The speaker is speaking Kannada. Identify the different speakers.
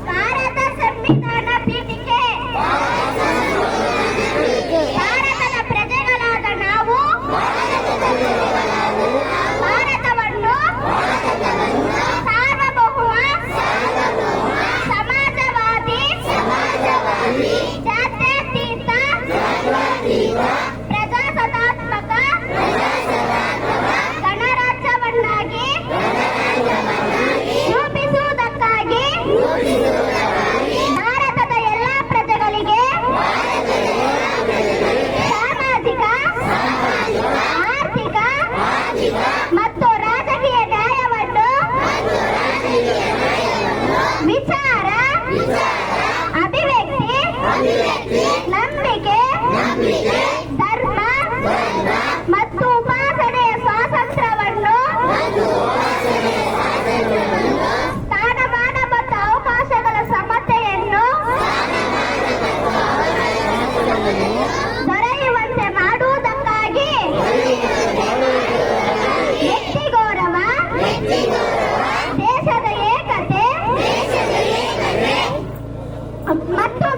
Speaker 1: ಭಾರತ ಸಂವಿಧಾನ ಪೀಠಿಕೆ ಭಾರತದ ಪ್ರಜೆಗಳಾದ ನಾವು ಭಾರತವನ್ನು ಸಾರ್ವಭೌಮ ಸಮಾಜವಾದಿ ಜಾತ್ಯತೀತ ಪ್ರಜಾಸತ್ತಾತ್ಮಕ ಗಣರಾಜ್ಯವನ್ನಾಗಿ ರೂಪಿಸುವುದಕ್ಕಾಗಿ ಭಾರತದ ಎಲ್ಲ ಪ್ರಜೆಗಳಿಗೆ ಸಾಮಾಜಿಕ ಆರ್ಥಿಕ ಮತ್ತು ರಾಜಕೀಯ ನ್ಯಾಯವನ್ನು ವಿಚಾರ ಅಭಿವ್ಯಕ್ತಿ ನಂಬಿಕೆ ಧರ್ಮ ಮತ್ತು ಉಪಾಸನೆಯ ಸ್ವಾತಂತ್ರ್ಯವನ್ನು ಸ್ಥಾನಮಾನ ಮತ್ತು ಅವಕಾಶಗಳ ಸಮತೆಯನ್ನು ದೊರೆಯುವಂತೆ ಮಾಡುವುದಕ್ಕಾಗಿ ವ್ಯಕ್ತಿ ಗೌರವ ದೇಶದ ಏಕತೆ ಮತ್ತು